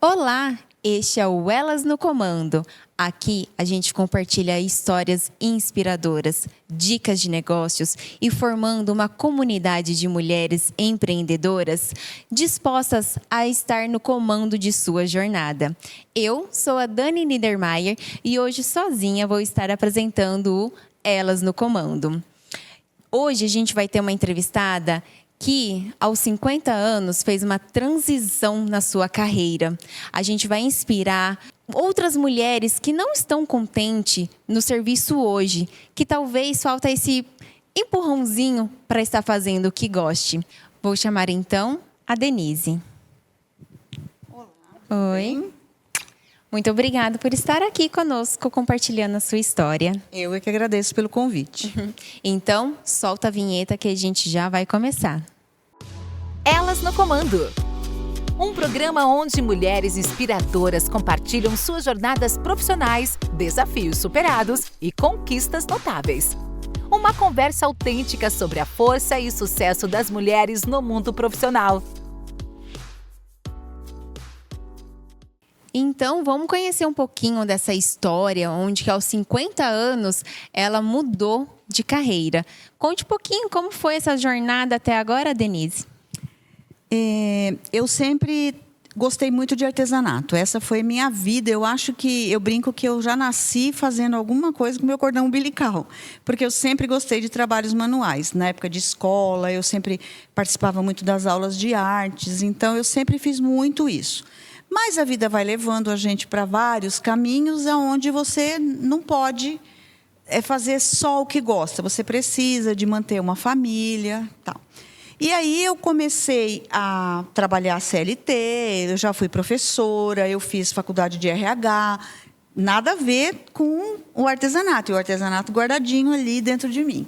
Olá, este é o Elas no Comando. Aqui a gente compartilha histórias inspiradoras, dicas de negócios e formando uma comunidade de mulheres empreendedoras dispostas a estar no comando de sua jornada. Eu sou a Dani Niedermayer e hoje sozinha vou estar apresentando o Elas no Comando. Hoje a gente vai ter uma entrevistada que, aos 50 anos, fez uma transição na sua carreira. A gente vai inspirar outras mulheres que não estão contentes no serviço hoje, que talvez falta esse empurrãozinho para estar fazendo o que goste. Vou chamar, então, a Denise. Olá. Oi. Muito obrigada por estar aqui conosco, compartilhando a sua história. Eu é que agradeço pelo convite. Então, solta a vinheta que a gente já vai começar. Elas no Comando. Um programa onde mulheres inspiradoras compartilham suas jornadas profissionais, desafios superados e conquistas notáveis. Uma conversa autêntica sobre a força e sucesso das mulheres no mundo profissional. Então, vamos conhecer um pouquinho dessa história, onde que aos 50 anos ela mudou de carreira. Conte um pouquinho como foi essa jornada até agora, Denise. Eu sempre gostei muito de artesanato. Essa foi minha vida. Eu brinco que eu já nasci fazendo alguma coisa com meu cordão umbilical, porque eu sempre gostei de trabalhos manuais. Na época de escola, eu sempre participava muito das aulas de artes, então eu sempre fiz muito isso. Mas a vida vai levando a gente para vários caminhos onde você não pode fazer só o que gosta. Você precisa de manter uma família, tal. E aí eu comecei a trabalhar CLT, eu já fui professora, eu fiz faculdade de RH, nada a ver com o artesanato, e o artesanato guardadinho ali dentro de mim.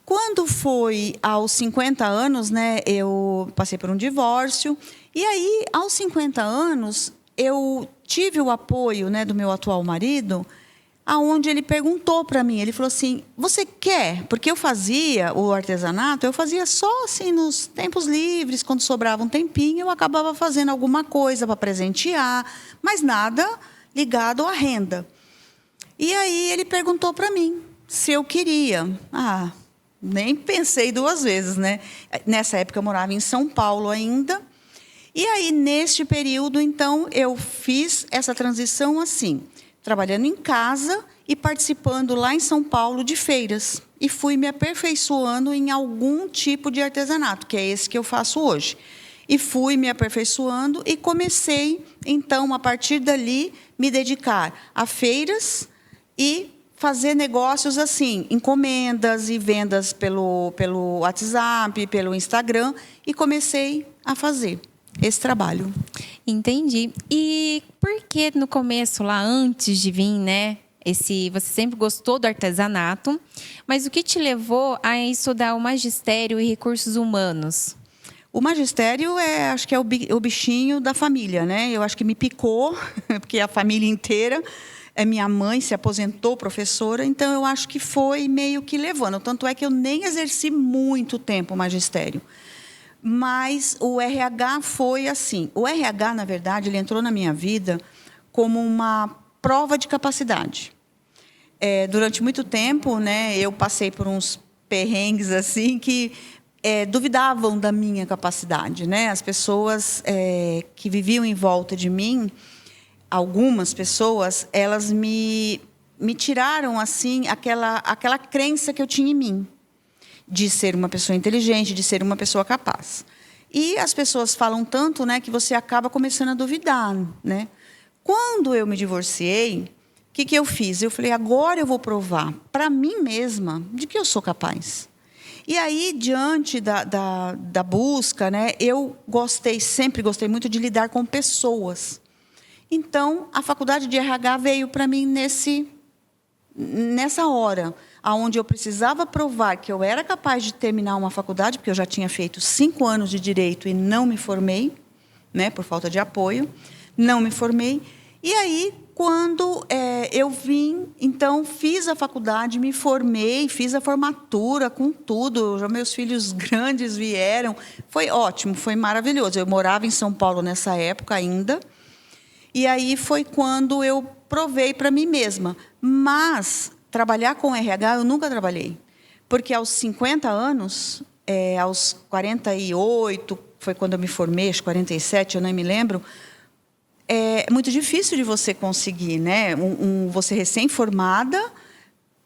Quando foi aos 50 anos, né, eu passei por um divórcio, e aí, aos 50 anos, eu tive o apoio, né, do meu atual marido, aonde ele perguntou para mim, ele falou assim, você quer? Porque eu fazia o artesanato, eu fazia só assim nos tempos livres, quando sobrava um tempinho, eu acabava fazendo alguma coisa para presentear, mas nada ligado à renda. E aí ele perguntou para mim se eu queria. Nem pensei duas vezes, né? Nessa época eu morava em São Paulo ainda. E aí, neste período, então, eu fiz essa transição assim, trabalhando em casa e participando lá em São Paulo de feiras. E fui me aperfeiçoando em algum tipo de artesanato, que é esse que eu faço hoje. E fui me aperfeiçoando e comecei, então, a partir dali, me dedicar a feiras e fazer negócios assim, encomendas e vendas pelo WhatsApp, pelo Instagram, e comecei a fazer esse trabalho. Entendi. E por que no começo, lá antes de vir, né? Você sempre gostou do artesanato, mas o que te levou a estudar o magistério e recursos humanos? O magistério acho que é o bichinho da família, né? Eu acho que me picou, porque a família inteira, minha mãe se aposentou professora, então eu acho que foi meio que levando. Tanto é que eu nem exerci muito tempo o magistério. Mas o RH foi assim. O RH, na verdade, ele entrou na minha vida como uma prova de capacidade. Durante muito tempo, né, eu passei por uns perrengues assim que duvidavam da minha capacidade, né? As pessoas que viviam em volta de mim, algumas pessoas, elas me tiraram assim aquela crença que eu tinha em mim, de ser uma pessoa inteligente, de ser uma pessoa capaz. E as pessoas falam tanto, né, que você acaba começando a duvidar, né? Quando eu me divorciei, o que eu fiz? Eu falei, agora eu vou provar para mim mesma de que eu sou capaz. E aí, diante da busca, né, eu sempre gostei muito de lidar com pessoas. Então, a faculdade de RH veio para mim nessa hora, onde eu precisava provar que eu era capaz de terminar uma faculdade, porque eu já tinha feito 5 anos de direito e não me formei, né, por falta de apoio, não me formei. E aí, quando eu vim, então, fiz a faculdade, me formei, fiz a formatura com tudo, já meus filhos grandes vieram, foi ótimo, foi maravilhoso. Eu morava em São Paulo nessa época ainda, E aí foi quando eu provei para mim mesma. Mas trabalhar com RH eu nunca trabalhei. Porque aos 50 anos, aos 48, foi quando eu me formei, aos 47, eu nem me lembro, é muito difícil de você conseguir, né? Você recém-formada,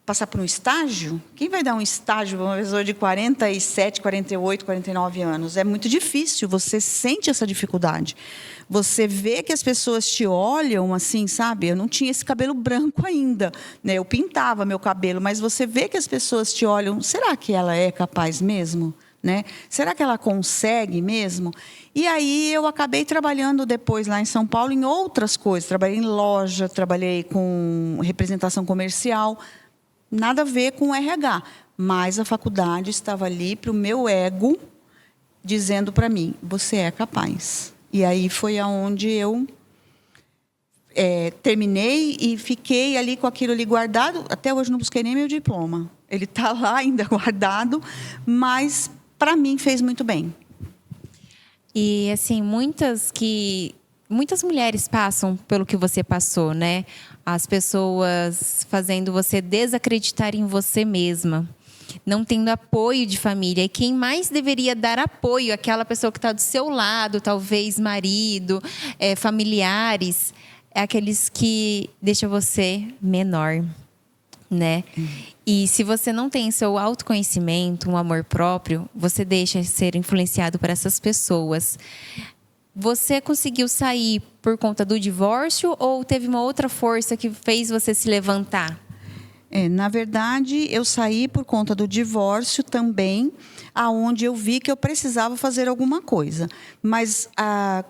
passar por um estágio. Quem vai dar um estágio para uma pessoa de 47, 48, 49 anos? É muito difícil, você sente essa dificuldade. Você vê que as pessoas te olham assim, sabe? Eu não tinha esse cabelo branco ainda, né? Eu pintava meu cabelo, mas você vê que as pessoas te olham, será que ela é capaz mesmo? Né? Será que ela consegue mesmo? E aí eu acabei trabalhando depois lá em São Paulo em outras coisas. Trabalhei em loja, trabalhei com representação comercial, nada a ver com RH. Mas a faculdade estava ali para o meu ego, dizendo para mim, você é capaz. E aí foi aonde eu terminei e fiquei ali com aquilo ali guardado. Até hoje não busquei nem meu diploma. Ele está lá ainda guardado, mas para mim fez muito bem. E assim, muitas mulheres passam pelo que você passou, né? As pessoas fazendo você desacreditar em você mesma, não tendo apoio de família. E quem mais deveria dar apoio, aquela pessoa que está do seu lado, talvez marido, familiares, é aqueles que deixam você menor, né? E se você não tem seu autoconhecimento, um amor próprio, você deixa ser influenciado por essas pessoas. Você conseguiu sair por conta do divórcio ou teve uma outra força que fez você se levantar? Na verdade, eu saí por conta do divórcio também, aonde eu vi que eu precisava fazer alguma coisa. Mas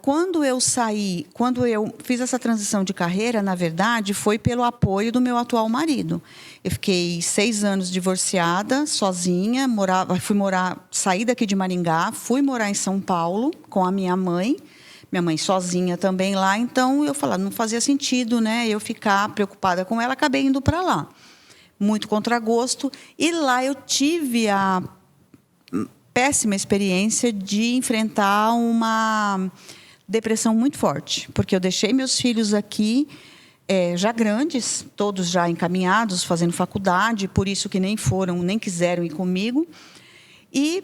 quando eu saí, quando eu fiz essa transição de carreira, na verdade, foi pelo apoio do meu atual marido. Eu fiquei 6 anos divorciada, sozinha, saí daqui de Maringá, fui morar em São Paulo com a minha mãe sozinha também lá. Então, eu falava, não fazia sentido, né, eu ficar preocupada com ela, acabei indo para lá. Muito contragosto. E lá eu tive a péssima experiência de enfrentar uma depressão muito forte. Porque eu deixei meus filhos aqui, já grandes, todos já encaminhados, fazendo faculdade, por isso que nem quiseram ir comigo. E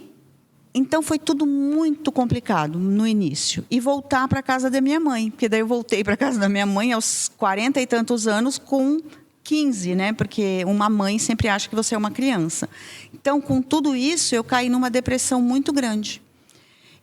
então foi tudo muito complicado no início. E voltar para a casa da minha mãe. Porque daí eu voltei para a casa da minha mãe aos 40 e tantos anos com 15, né? Porque uma mãe sempre acha que você é uma criança. Então, com tudo isso, eu caí numa depressão muito grande.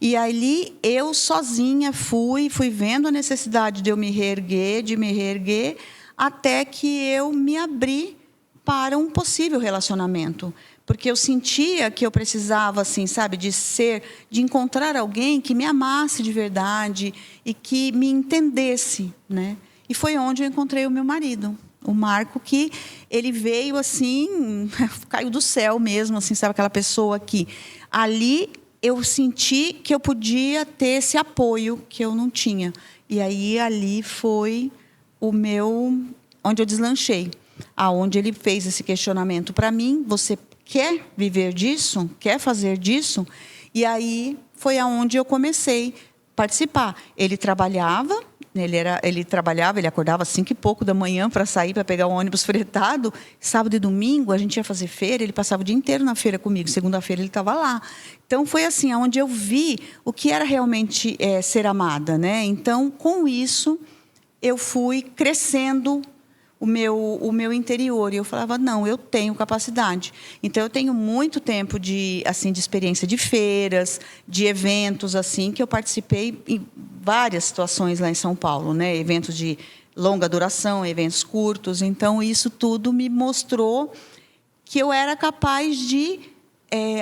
E ali, eu sozinha fui vendo a necessidade de eu me reerguer, até que eu me abri para um possível relacionamento. Porque eu sentia que eu precisava, assim, sabe, de encontrar alguém que me amasse de verdade e que me entendesse, né? E foi onde eu encontrei o meu marido. O Marco, que ele veio assim, caiu do céu mesmo, assim, sabe, aquela pessoa que ali eu senti que eu podia ter esse apoio que eu não tinha. E aí ali foi onde eu deslanchei, aonde ele fez esse questionamento para mim, você quer viver disso? Quer fazer disso? E aí foi aonde eu comecei a participar. Ele trabalhava, ele acordava às 5 e pouco da manhã para sair, para pegar o ônibus fretado. Sábado e domingo, a gente ia fazer feira, ele passava o dia inteiro na feira comigo. Segunda-feira, ele estava lá. Então, foi assim, onde eu vi o que era realmente ser amada, né? Então, com isso, eu fui crescendo o meu interior. E eu falava, não, eu tenho capacidade. Então, eu tenho muito tempo de experiência de feiras, de eventos, assim, que eu participei em várias situações lá em São Paulo, né? Eventos de longa duração, eventos curtos. Então, isso tudo me mostrou que eu era capaz de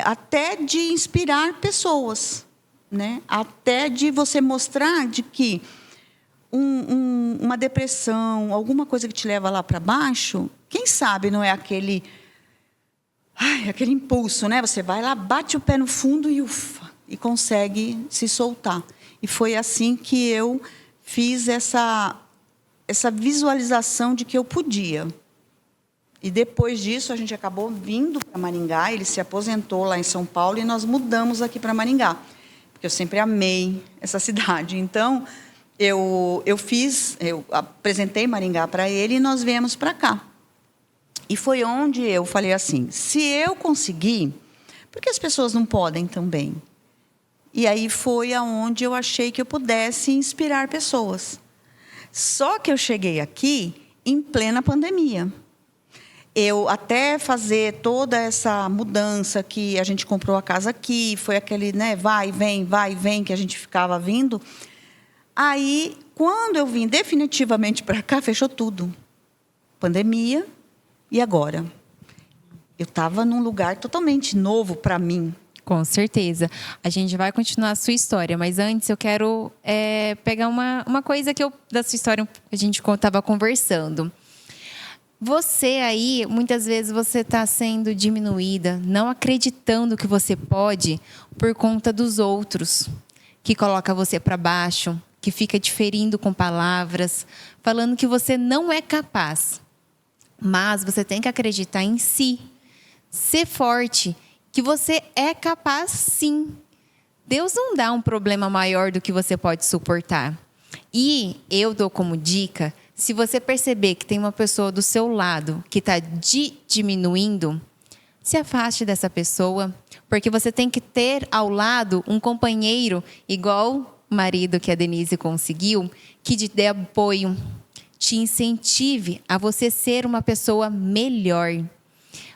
até de inspirar pessoas, né? Até de você mostrar de que uma depressão, alguma coisa que te leva lá para baixo, quem sabe não é aquele impulso, né? Você vai lá, bate o pé no fundo e ufa, e consegue se soltar. E foi assim que eu fiz essa visualização de que eu podia. E depois disso, a gente acabou vindo para Maringá, ele se aposentou lá em São Paulo e nós mudamos aqui para Maringá, porque eu sempre amei essa cidade. Então, eu apresentei Maringá para ele e nós viemos para cá. E foi onde eu falei assim, se eu conseguir, por que as pessoas não podem também? E aí foi aonde eu achei que eu pudesse inspirar pessoas. Só que eu cheguei aqui em plena pandemia. Eu até fazer toda essa mudança que a gente comprou a casa aqui, foi aquele, né, vai e vem que a gente ficava vindo. Aí, quando eu vim definitivamente para cá, fechou tudo. Pandemia. E agora? Eu estava num lugar totalmente novo para mim. Com certeza. A gente vai continuar a sua história, mas antes eu quero pegar uma coisa da sua história a gente estava conversando. Você aí, muitas vezes você está sendo diminuída, não acreditando que você pode por conta dos outros, que coloca você para baixo, que fica te ferindo com palavras, falando que você não é capaz. Mas você tem que acreditar em si, ser forte, que você é capaz sim. Deus não dá um problema maior do que você pode suportar. E eu dou como dica, se você perceber que tem uma pessoa do seu lado que está diminuindo, se afaste dessa pessoa, porque você tem que ter ao lado um companheiro, igual o marido que a Denise conseguiu, que te dê apoio, te incentive a você ser uma pessoa melhor.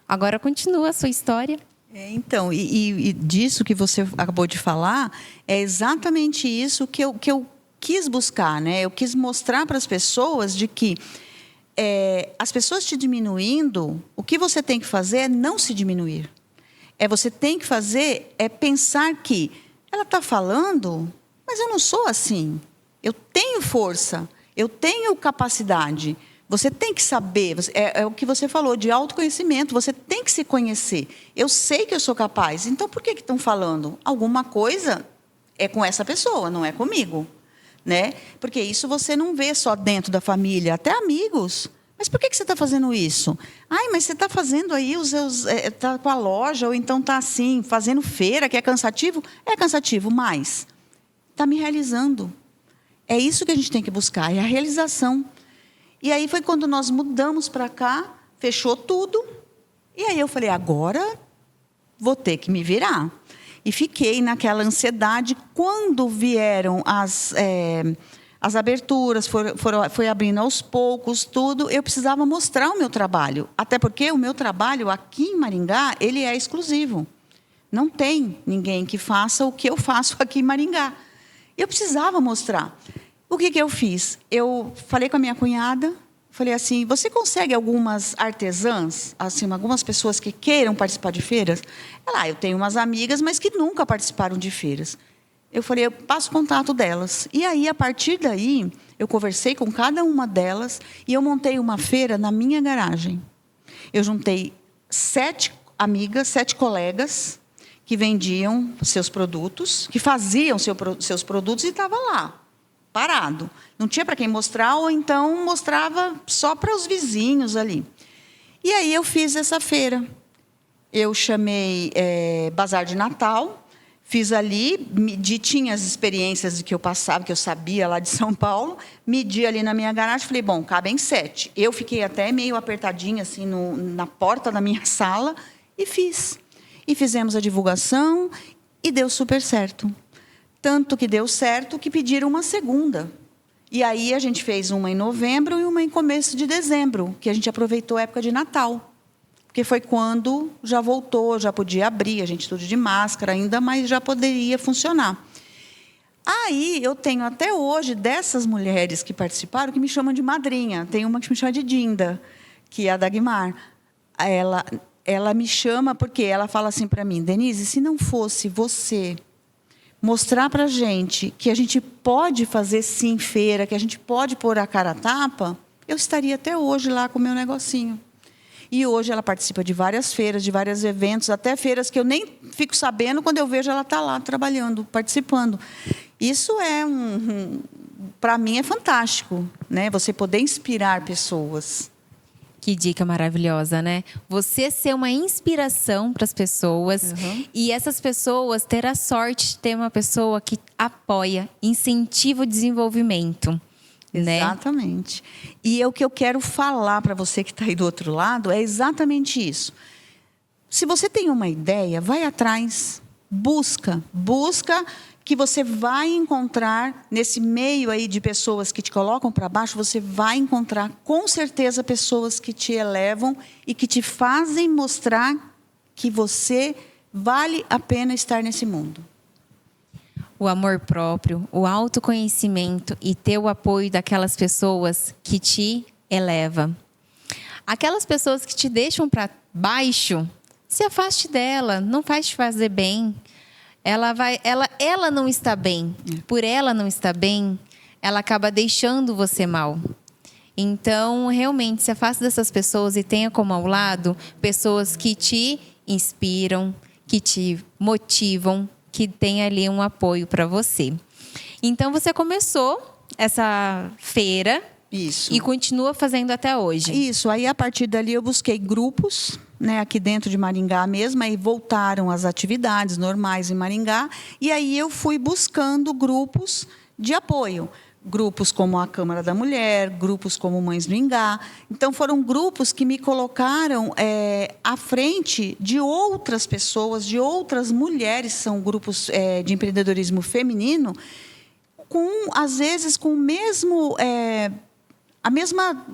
Agora continua a sua história. Então, e disso que você acabou de falar, é exatamente isso que eu quis buscar, né? Eu quis mostrar para as pessoas de que as pessoas te diminuindo, o que você tem que fazer é não se diminuir. Você tem que fazer, pensar que ela está falando, mas eu não sou assim. Eu tenho força. Eu tenho capacidade. Você tem que saber, é o que você falou, de autoconhecimento. Você tem que se conhecer. Eu sei que eu sou capaz. Então, por que estão falando? Alguma coisa é com essa pessoa, não é comigo. Né? Porque isso você não vê só dentro da família, até amigos. Mas por que você está fazendo isso? Ai, mas você está fazendo aí está com a loja, ou então está assim, fazendo feira, que é cansativo? É cansativo, mas está me realizando. É isso que a gente tem que buscar, é a realização. E aí foi quando nós mudamos para cá, fechou tudo. E aí eu falei, agora vou ter que me virar. E fiquei naquela ansiedade. Quando vieram as aberturas, foi abrindo aos poucos, tudo, eu precisava mostrar o meu trabalho. Até porque o meu trabalho aqui em Maringá, ele é exclusivo. Não tem ninguém que faça o que eu faço aqui em Maringá. Eu precisava mostrar. O que eu fiz? Eu falei com a minha cunhada, falei assim, você consegue algumas artesãs, assim, algumas pessoas que queiram participar de feiras? Eu tenho umas amigas, mas que nunca participaram de feiras. Eu falei, eu passo o contato delas. E aí, a partir daí, eu conversei com cada uma delas e eu montei uma feira na minha garagem. Eu juntei 7 amigas, 7 colegas, que vendiam seus produtos, que faziam seus produtos e estava lá, parado. Não tinha para quem mostrar, ou então mostrava só para os vizinhos ali. E aí eu fiz essa feira. Eu chamei Bazar de Natal, fiz ali, tinha as experiências que eu passava, que eu sabia lá de São Paulo, medi ali na minha garagem, falei, bom, cabem 7. Eu fiquei até meio apertadinha assim, na porta da minha sala e fiz. E fizemos a divulgação e deu super certo. Tanto que deu certo que pediram uma segunda. E aí a gente fez uma em novembro e uma em começo de dezembro, que a gente aproveitou a época de Natal. Porque foi quando já voltou, já podia abrir, a gente tudo de máscara ainda, mas já poderia funcionar. Aí eu tenho até hoje, dessas mulheres que participaram, que me chamam de madrinha. Tem uma que me chama de Dinda, que é a Dagmar. Ela me chama porque ela fala assim para mim, Denise, se não fosse você mostrar para a gente que a gente pode fazer sim feira, que a gente pode pôr a cara a tapa, eu estaria até hoje lá com o meu negocinho. E hoje ela participa de várias feiras, de vários eventos, até feiras que eu nem fico sabendo, quando eu vejo ela está lá trabalhando, participando. Isso para mim é fantástico, né? Você poder inspirar pessoas. Que dica maravilhosa, né? Você ser uma inspiração para as pessoas e essas pessoas ter a sorte de ter uma pessoa que apoia, incentiva o desenvolvimento, né? Exatamente. E o que eu quero falar para você que está aí do outro lado é exatamente isso. Se você tem uma ideia, vai atrás, busca que você vai encontrar nesse meio aí de pessoas que te colocam para baixo, você vai encontrar com certeza pessoas que te elevam e que te fazem mostrar que você vale a pena estar nesse mundo. O amor próprio, o autoconhecimento e ter o apoio daquelas pessoas que te elevam. Aquelas pessoas que te deixam para baixo, se afaste dela, não faz te fazer bem. Ela não está bem. Por ela não estar bem, ela acaba deixando você mal. Então, realmente, se afaste dessas pessoas e tenha como ao lado pessoas que te inspiram, que te motivam, que tem ali um apoio para você. Então, você começou essa feira. Isso. E continua fazendo até hoje. Isso. Aí, a partir dali, eu busquei grupos, né, aqui dentro de Maringá mesmo, aí voltaram as atividades normais em Maringá, e aí eu fui buscando grupos de apoio. Grupos como a Câmara da Mulher, grupos como Mães do Ingá. Então, foram grupos que me colocaram à frente de outras pessoas, de outras mulheres, são grupos de empreendedorismo feminino, às vezes, com o mesmo...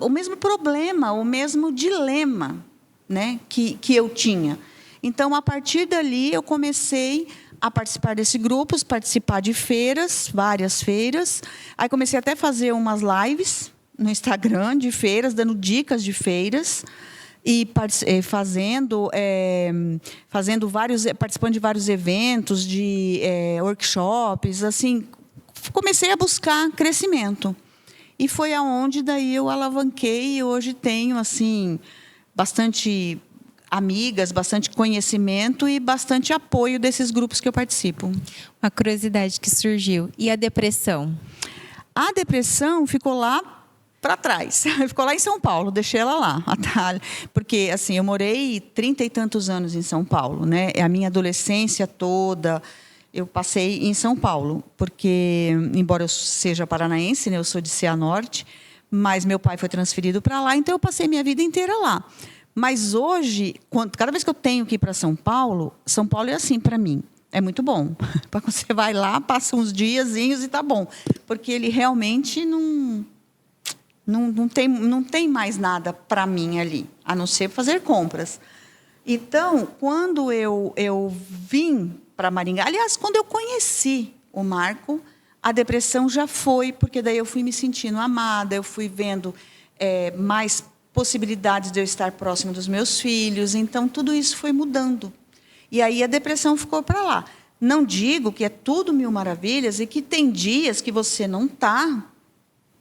o mesmo problema, o mesmo dilema, né, que eu tinha. Então, a partir dali, eu comecei a participar desses grupos, participar de feiras, várias feiras. Aí comecei até a fazer umas lives no Instagram de feiras, dando dicas de feiras e participando de vários eventos, de workshops, assim, comecei a buscar crescimento. E foi aonde daí eu alavanquei e hoje tenho assim bastante amigas, bastante conhecimento e bastante apoio desses grupos que eu participo. Uma curiosidade que surgiu. E a depressão? A depressão ficou lá para trás. Ficou lá em São Paulo, deixei ela lá. Porque assim, eu morei 30 e tantos anos em São Paulo, né? A minha adolescência toda eu passei em São Paulo, porque, embora eu seja paranaense, né, eu sou de Cianorte, mas meu pai foi transferido para lá, então eu passei minha vida inteira lá. Mas hoje, cada vez que eu tenho que ir para São Paulo é assim para mim. É muito bom. Você vai lá, passa uns diazinhos e tá bom. Porque ele realmente não tem mais nada para mim ali, a não ser fazer compras. Então, quando eu vim para Maringá, aliás, quando eu conheci o Marco, a depressão já foi, porque daí eu fui me sentindo amada, eu fui vendo mais possibilidades de eu estar próximo dos meus filhos, então tudo isso foi mudando. E aí a depressão ficou para lá. Não digo que é tudo mil maravilhas e que tem dias que você não está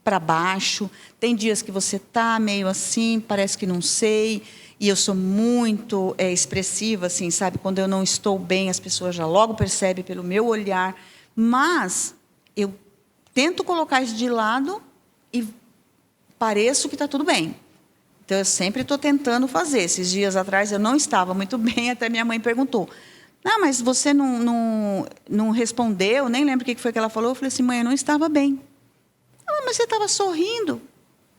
para baixo, tem dias que você está meio assim, parece que não sei. E eu sou muito expressiva, assim, sabe? Quando eu não estou bem, as pessoas já logo percebem pelo meu olhar. Mas eu tento colocar isso de lado e pareço que está tudo bem. Então, eu sempre estou tentando fazer. Esses dias atrás, eu não estava muito bem, até minha mãe perguntou. Não, mas você não respondeu, nem lembro o que foi que ela falou. Eu falei assim, mãe, eu não estava bem. Ah, mas você estava sorrindo.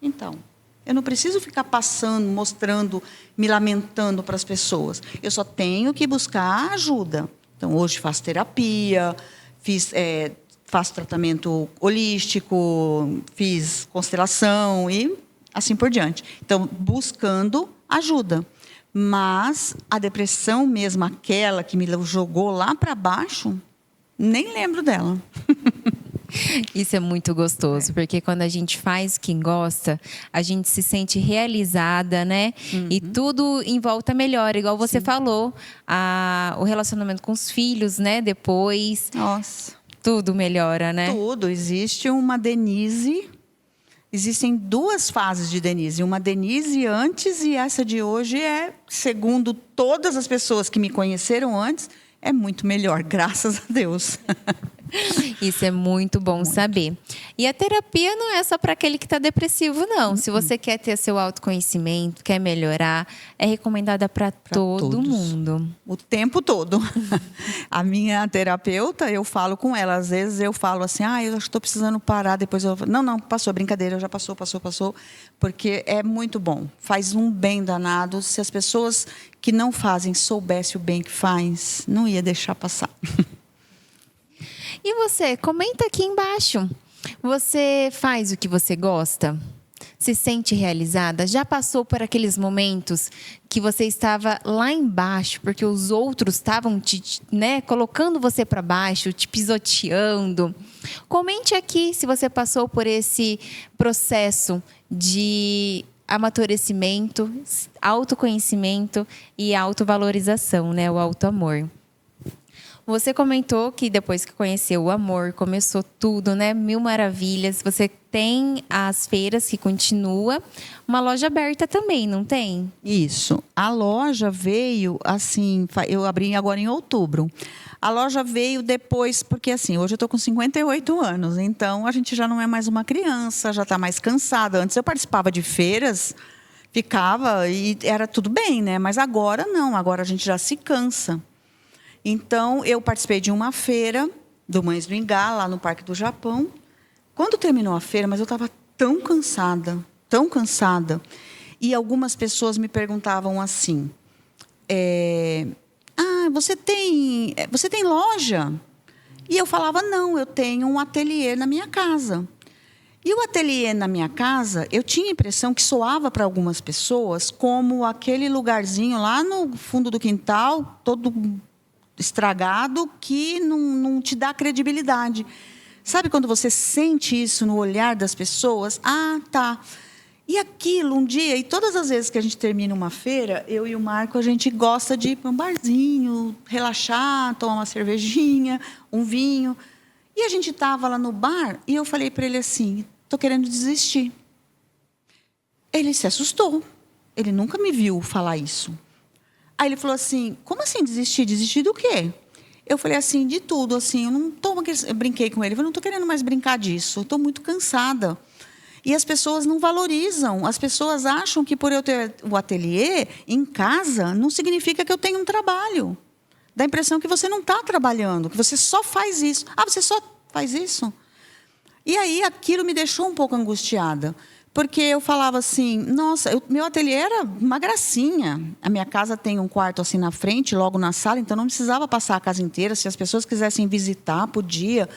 Então... eu não preciso ficar passando, mostrando, me lamentando para as pessoas. Eu só tenho que buscar ajuda. Então, hoje faço terapia, faço tratamento holístico, fiz constelação e assim por diante. Então, buscando ajuda. Mas a depressão mesmo, aquela que me jogou lá para baixo, nem lembro dela. Isso é muito gostoso, porque quando a gente faz o que gosta, a gente se sente realizada, né? E tudo em volta melhora, igual você falou, o relacionamento com os filhos, né? Depois, nossa, tudo melhora, né? Tudo. Existe uma Denise, existem duas fases de Denise. Uma Denise antes e essa de hoje segundo todas as pessoas que me conheceram antes, é muito melhor, graças a Deus. Isso é muito bom saber. E a terapia não é só para aquele que está depressivo, não. Se você quer ter seu autoconhecimento, quer melhorar, é recomendada para todo todos. mundo. O tempo todo. A minha terapeuta, eu falo com ela. Às vezes eu falo assim, eu acho que estou precisando parar. Depois eu falo, não, passou, brincadeira, já passou. Porque é muito bom. Faz um bem danado. Se as pessoas que não fazem soubessem o bem que faz, não ia deixar passar. E você, comenta aqui embaixo. Você faz o que você gosta? Se sente realizada? Já passou por aqueles momentos que você estava lá embaixo porque os outros estavam colocando você para baixo, te pisoteando? Comente aqui se você passou por esse processo de amadurecimento, autoconhecimento e autovalorização, o autoamor. Você comentou que depois que conheceu o amor, começou tudo, mil maravilhas. Você tem as feiras que continua, uma loja aberta também, não tem? Isso. A loja veio, assim, eu abri agora em outubro. A loja veio depois, porque assim, hoje eu estou com 58 anos, então a gente já não é mais uma criança, já está mais cansada. Antes eu participava de feiras, ficava e era tudo bem, Mas agora não, agora a gente já se cansa. Então, eu participei de uma feira do Mães do Ingá, lá no Parque do Japão. Quando terminou a feira, mas eu estava tão cansada. E algumas pessoas me perguntavam assim, você tem loja? E eu falava, não, eu tenho um ateliê na minha casa. E o ateliê na minha casa, eu tinha a impressão que soava para algumas pessoas como aquele lugarzinho lá no fundo do quintal, todo estragado, que não te dá credibilidade. Sabe quando você sente isso no olhar das pessoas? Tá. E aquilo, um dia, e todas as vezes que a gente termina uma feira, eu e o Marco, a gente gosta de ir para um barzinho, relaxar, tomar uma cervejinha, um vinho. E a gente estava lá no bar, e eu falei para ele assim, estou querendo desistir. Ele se assustou. Ele nunca me viu falar isso. Aí ele falou assim, como assim desistir? Desistir do quê? Eu falei assim, de tudo. Assim, eu brinquei com ele, eu não estou querendo mais brincar disso, estou muito cansada. E as pessoas não valorizam, as pessoas acham que por eu ter o ateliê em casa, não significa que eu tenho um trabalho. Dá a impressão que você não está trabalhando, que você só faz isso. Você só faz isso? E aí aquilo me deixou um pouco angustiada. Porque eu falava assim, nossa, meu ateliê era uma gracinha. A minha casa tem um quarto assim na frente, logo na sala, então não precisava passar a casa inteira. Se as pessoas quisessem visitar, podia.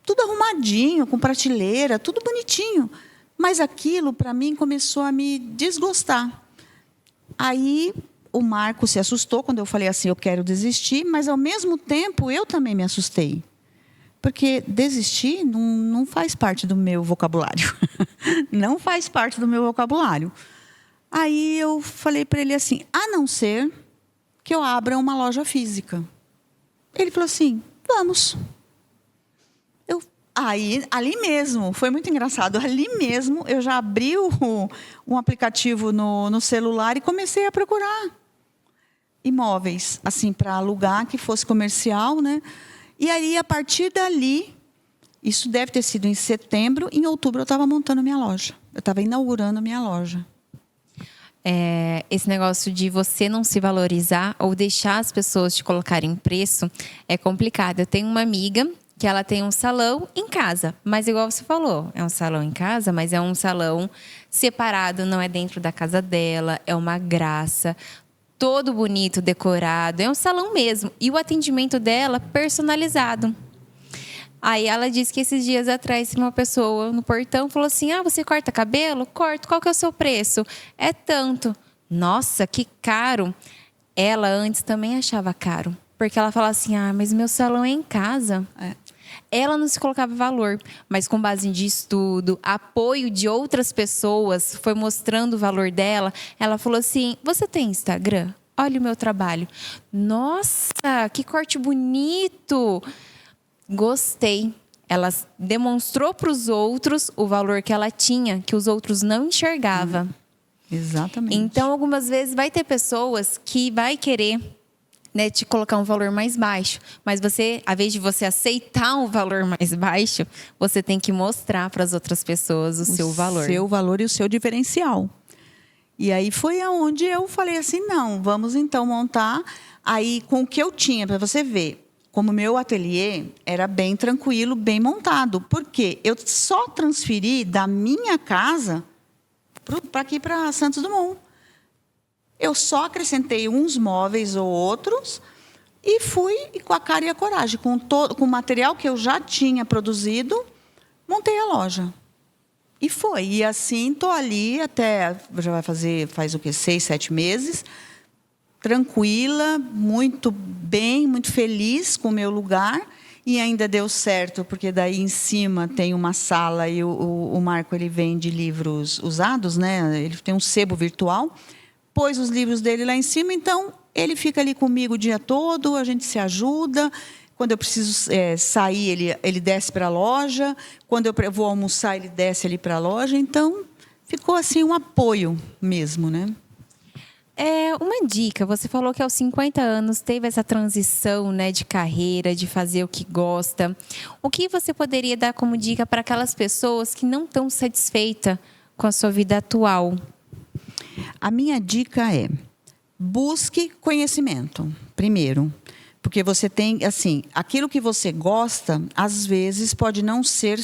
Tudo arrumadinho, com prateleira, tudo bonitinho. Mas aquilo, para mim, começou a me desgostar. Aí o Marco se assustou quando eu falei assim, eu quero desistir, mas ao mesmo tempo eu também me assustei. Porque desistir não faz parte do meu vocabulário. Não faz parte do meu vocabulário. Aí eu falei para ele assim, a não ser que eu abra uma loja física. Ele falou assim, vamos. Aí, ali mesmo, foi muito engraçado, ali mesmo eu já abri um aplicativo no celular e comecei a procurar imóveis assim, para alugar, que fosse comercial, E aí, a partir dali, isso deve ter sido em setembro, em outubro eu estava montando minha loja. Eu estava inaugurando minha loja. Esse negócio de você não se valorizar ou deixar as pessoas te colocarem preço é complicado. Eu tenho uma amiga que ela tem um salão em casa, mas igual você falou, é um salão em casa, mas é um salão separado, não é dentro da casa dela, é uma graça. Todo bonito, decorado, é um salão mesmo. E o atendimento dela, personalizado. Aí ela disse que esses dias atrás, uma pessoa no portão falou assim, você corta cabelo? Corto. Qual que é o seu preço? É tanto. Nossa, que caro. Ela antes também achava caro. Porque ela falava assim, mas meu salão é em casa. Ela não se colocava valor, mas com base em estudo, apoio de outras pessoas, foi mostrando o valor dela. Ela falou assim, você tem Instagram? Olha o meu trabalho. Nossa, que corte bonito. Gostei. Ela demonstrou para os outros o valor que ela tinha, que os outros não enxergavam. Exatamente. Então, algumas vezes vai ter pessoas que vai querer né, te colocar um valor mais baixo. Mas você, ao invés de você aceitar um valor mais baixo, você tem que mostrar para as outras pessoas o seu valor. O seu valor e o seu diferencial. E aí foi aonde eu falei assim, não, vamos então montar. Aí, com o que eu tinha, para você ver, como meu ateliê era bem tranquilo, bem montado. Porque eu só transferi da minha casa para aqui, para Santos Dumont. Eu só acrescentei uns móveis ou outros e fui com a cara e a coragem. Com o material que eu já tinha produzido, montei a loja. E foi. E assim, estou ali até... Já faz o quê? 6, 7 meses. Tranquila, muito bem, muito feliz com o meu lugar. E ainda deu certo, porque daí em cima tem uma sala e o Marco ele vende livros usados, né? Ele tem um sebo virtual. Pôs os livros dele lá em cima, então ele fica ali comigo o dia todo, a gente se ajuda. Quando eu preciso sair, ele desce para a loja. Quando eu vou almoçar, ele desce ali para a loja. Então, ficou assim um apoio mesmo, né? Uma dica, você falou que aos 50 anos teve essa transição, né, de carreira, de fazer o que gosta. O que você poderia dar como dica para aquelas pessoas que não estão satisfeitas com a sua vida atual? A minha dica é: busque conhecimento, primeiro. Porque você tem, assim, aquilo que você gosta, às vezes pode não ser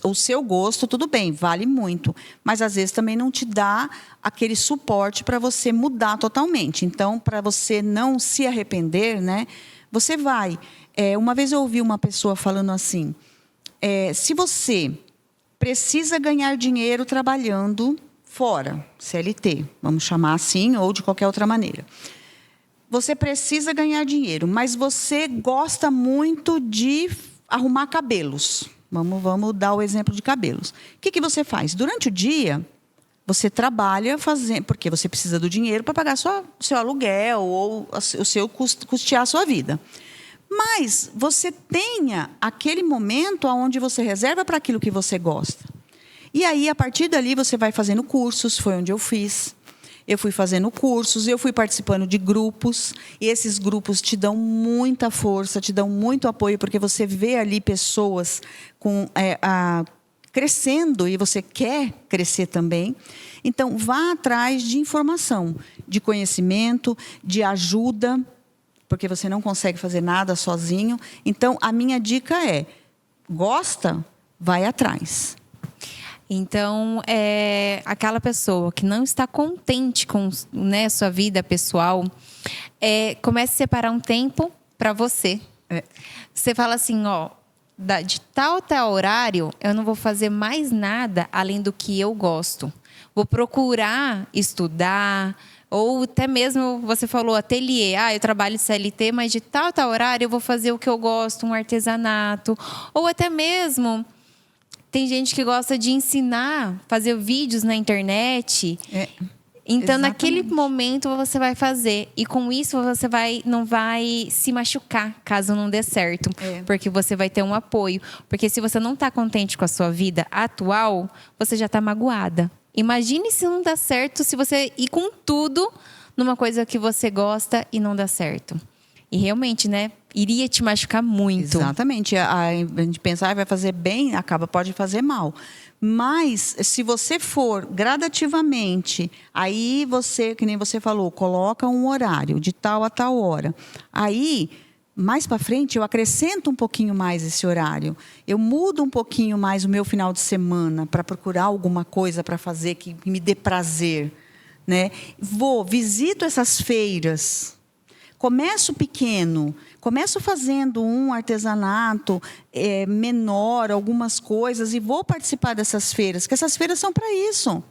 o seu gosto, tudo bem, vale muito. Mas, às vezes, também não te dá aquele suporte para você mudar totalmente. Então, para você não se arrepender, né, você vai. Uma vez eu ouvi uma pessoa falando assim, se você precisa ganhar dinheiro trabalhando fora, CLT, vamos chamar assim, ou de qualquer outra maneira. Você precisa ganhar dinheiro, mas você gosta muito de arrumar cabelos. Vamos dar o exemplo de cabelos. O que você faz? Durante o dia, você trabalha fazendo, porque você precisa do dinheiro para pagar seu aluguel ou o seu custear a sua vida. Mas você tenha aquele momento onde você reserva para aquilo que você gosta. E aí, a partir dali, você vai fazendo cursos, foi onde eu fiz. Eu fui fazendo cursos, eu fui participando de grupos, e esses grupos te dão muita força, te dão muito apoio, porque você vê ali pessoas crescendo e você quer crescer também. Então, vá atrás de informação, de conhecimento, de ajuda, porque você não consegue fazer nada sozinho. Então, a minha dica é: gosta, vai atrás. Então, aquela pessoa que não está contente com, né, sua vida pessoal, comece a separar um tempo para você. Você fala assim, de tal a tal horário, eu não vou fazer mais nada além do que eu gosto. Vou procurar estudar, ou até mesmo, você falou, ateliê. Eu trabalho de CLT, mas de tal a tal horário eu vou fazer o que eu gosto, um artesanato. Ou até mesmo... Tem gente que gosta de ensinar, fazer vídeos na internet. Então, exatamente. Naquele momento, você vai fazer. E com isso, você não vai se machucar, caso não dê certo. Porque você vai ter um apoio. Porque se você não está contente com a sua vida atual, você já está magoada. Imagine se não dá certo, se você ir com tudo numa coisa que você gosta e não dá certo. E realmente, né? Iria te machucar muito. Exatamente. A gente pensa, vai fazer bem, pode fazer mal. Mas, se você for gradativamente, aí você, que nem você falou, coloca um horário, de tal a tal hora. Aí, mais para frente, eu acrescento um pouquinho mais esse horário. Eu mudo um pouquinho mais o meu final de semana para procurar alguma coisa para fazer que me dê prazer, né? Visito essas feiras. Começo pequeno, começo fazendo um artesanato menor, algumas coisas, e vou participar dessas feiras, que essas feiras são para isso.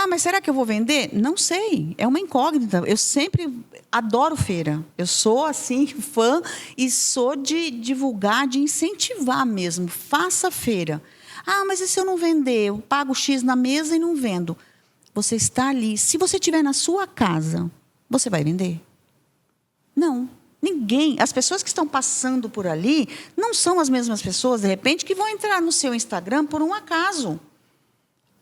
Mas será que eu vou vender? Não sei, é uma incógnita. Eu sempre adoro feira. Eu sou, assim, fã e sou de divulgar, de incentivar mesmo. Faça feira. Mas e se eu não vender? Eu pago X na mesa e não vendo. Você está ali. Se você estiver na sua casa, você vai vender? Não, ninguém. As pessoas que estão passando por ali não são as mesmas pessoas, de repente, que vão entrar no seu Instagram por um acaso.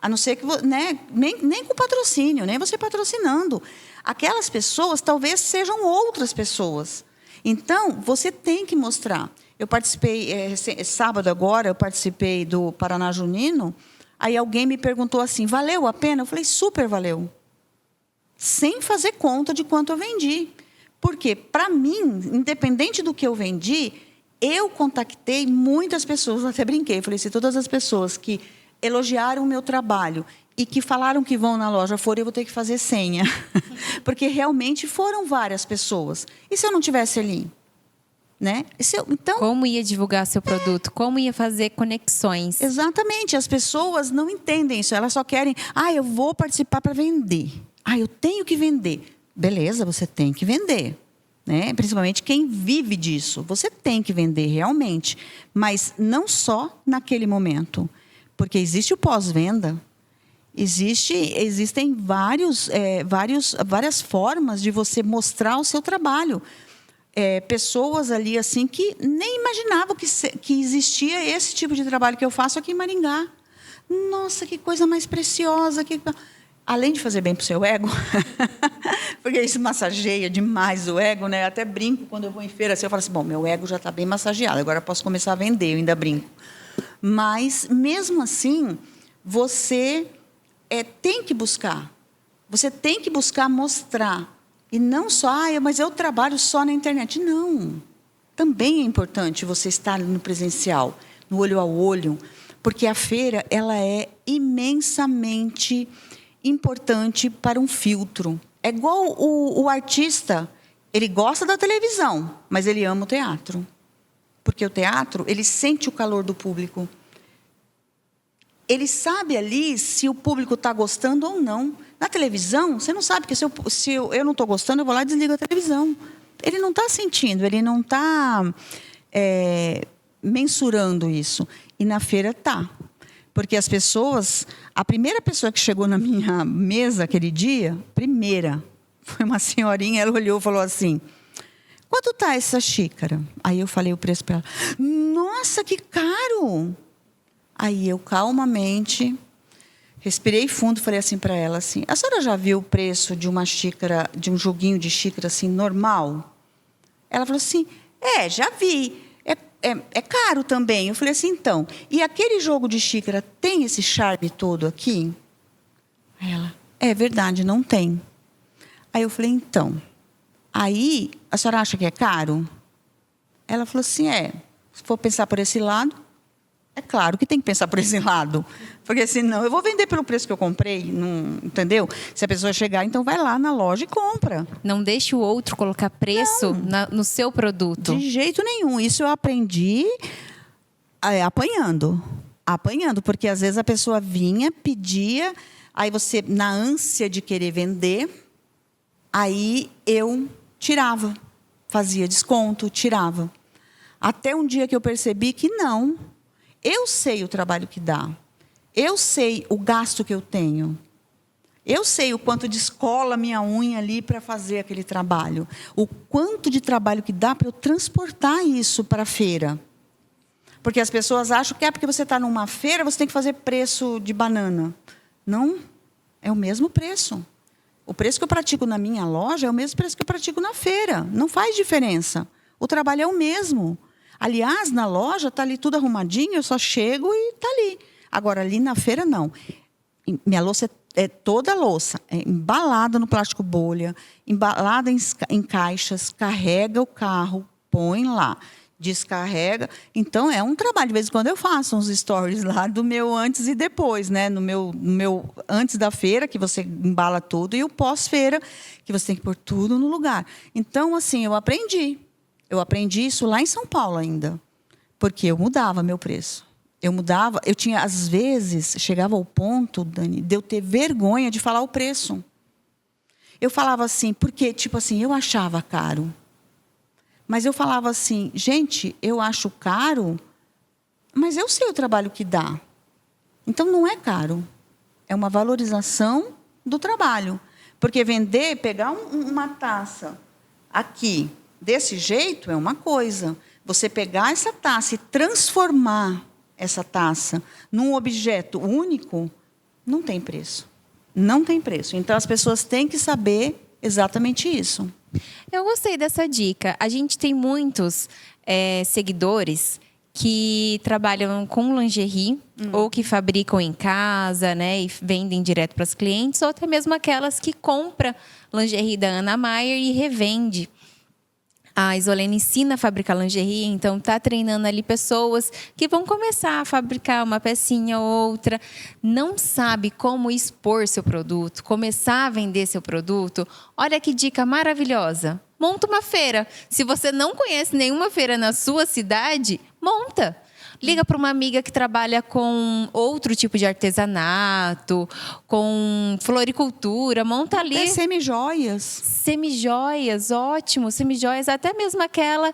A não ser que, né, nem com patrocínio, nem você patrocinando. Aquelas pessoas talvez sejam outras pessoas. Então, você tem que mostrar. Eu participei, sábado agora, eu participei do Paraná Junino, aí alguém me perguntou assim, valeu a pena? Eu falei, super valeu. Sem fazer conta de quanto eu vendi. Porque, para mim, independente do que eu vendi, eu contactei muitas pessoas, até brinquei, falei, se todas as pessoas que elogiaram o meu trabalho e que falaram que vão na loja forem, eu vou ter que fazer senha. Porque realmente foram várias pessoas. E se eu não tivesse ali? Né? Então, como ia divulgar seu produto? Como ia fazer conexões? Exatamente. As pessoas não entendem isso. Elas só querem, eu vou participar para vender. Eu tenho que vender. Beleza, você tem que vender. Né? Principalmente quem vive disso. Você tem que vender realmente. Mas não só naquele momento. Porque existe o pós-venda. Existem várias formas de você mostrar o seu trabalho. Pessoas ali assim que nem imaginavam que existia esse tipo de trabalho que eu faço aqui em Maringá. Nossa, que coisa mais preciosa. Além de fazer bem para o seu ego, porque isso massageia demais o ego, né? Eu até brinco quando eu vou em feira, assim, eu falo assim, bom, meu ego já está bem massageado, agora eu posso começar a vender, eu ainda brinco. Mas, mesmo assim, você tem que buscar. Você tem que buscar mostrar. E não só, mas eu trabalho só na internet. Não. Também é importante você estar no presencial, no olho a olho, porque a feira ela é imensamente importante para um filtro. É igual o artista, ele gosta da televisão, mas ele ama o teatro. Porque o teatro, ele sente o calor do público. Ele sabe ali se o público está gostando ou não. Na televisão, você não sabe, porque se eu não estou gostando, eu vou lá e desligo a televisão. Ele não está sentindo, ele não está mensurando isso. E na feira está. Porque as pessoas... A primeira pessoa que chegou na minha mesa aquele dia, foi uma senhorinha, ela olhou e falou assim, quanto está essa xícara? Aí eu falei o preço para ela. Nossa, que caro! Aí eu, calmamente, respirei fundo e falei assim para ela, assim, a senhora já viu o preço de uma xícara, de um joguinho de xícara assim, normal? Ela falou assim, já vi. É caro também. Eu falei assim, então, e aquele jogo de xícara tem esse charme todo aqui? Aí ela, é verdade, não tem. Aí eu falei, então, aí a senhora acha que é caro? Ela falou assim, se for pensar por esse lado, é claro que tem que pensar por esse lado. Porque senão eu vou vender pelo preço que eu comprei, não, entendeu? Se a pessoa chegar, então vai lá na loja e compra. Não deixe o outro colocar preço no seu produto. De jeito nenhum. Isso eu aprendi apanhando. Apanhando, porque às vezes a pessoa vinha, pedia, aí você, na ânsia de querer vender, aí eu tirava. Fazia desconto, tirava. Até um dia que eu percebi que não. Eu sei o trabalho que dá. Eu sei o gasto que eu tenho. Eu sei o quanto descola minha unha ali para fazer aquele trabalho. O quanto de trabalho que dá para eu transportar isso para a feira. Porque as pessoas acham que porque você está numa feira, você tem que fazer preço de banana. Não, é o mesmo preço. O preço que eu pratico na minha loja é o mesmo preço que eu pratico na feira. Não faz diferença. O trabalho é o mesmo. Aliás, na loja está ali tudo arrumadinho, eu só chego e está ali. Agora, ali na feira, não. Minha louça é toda louça, embalada no plástico bolha, embalada em caixas, carrega o carro, põe lá, descarrega. Então, é um trabalho. De vez em quando eu faço uns stories lá do meu antes e depois, né? No meu antes da feira, que você embala tudo, e o pós-feira, que você tem que pôr tudo no lugar. Então, assim, eu aprendi. Eu aprendi isso lá em São Paulo ainda, porque eu mudava meu preço. Eu tinha, às vezes, chegava ao ponto, Dani, de eu ter vergonha de falar o preço. Eu falava assim, porque, tipo assim, eu achava caro. Mas eu falava assim, gente, eu acho caro, mas eu sei o trabalho que dá. Então, não é caro. É uma valorização do trabalho. Porque vender, pegar uma taça aqui, desse jeito, é uma coisa. Você pegar essa taça e transformar essa taça num objeto único, Não tem preço. Não tem preço. Então, as pessoas têm que saber exatamente isso. Eu gostei dessa dica. A gente tem muitos seguidores que trabalham com lingerie ou que fabricam em casa, né, e vendem direto para os clientes, ou até mesmo aquelas que compram lingerie da Ana Maier e revende. A Isolene ensina a fabricar lingerie, então está treinando ali pessoas que vão começar a fabricar uma pecinha ou outra, não sabe como expor seu produto, começar a vender seu produto. Olha que dica maravilhosa. Monta uma feira. Se você não conhece nenhuma feira na sua cidade, monta. Liga para uma amiga que trabalha com outro tipo de artesanato, com floricultura, monta ali. Até semijoias. Semijoias, ótimo, semijoias. Até mesmo aquela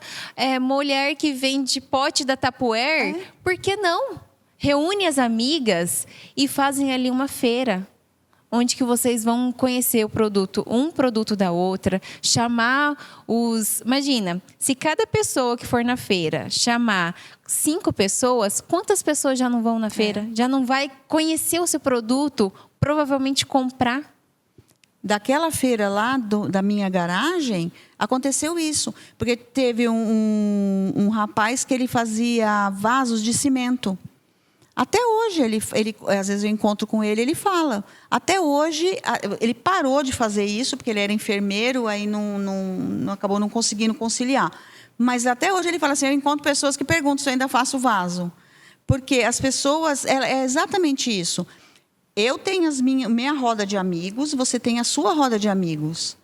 mulher que vende pote da Tupperware, por que não? Reúne as amigas e fazem ali uma feira, onde que vocês vão conhecer o produto, um produto da outra, chamar os... Imagina, se cada pessoa que for na feira chamar 5 pessoas, quantas pessoas já não vão na feira? Já não vai conhecer o seu produto, provavelmente comprar? Daquela feira lá da minha garagem, aconteceu isso. Porque teve um rapaz que ele fazia vasos de cimento. Até hoje, ele, às vezes eu encontro com ele, ele fala. Até hoje, ele parou de fazer isso, porque ele era enfermeiro, aí acabou não conseguindo conciliar. Mas até hoje ele fala assim, eu encontro pessoas que perguntam se eu ainda faço vaso. Porque as pessoas, é exatamente isso. Eu tenho minha roda de amigos, você tem a sua roda de amigos.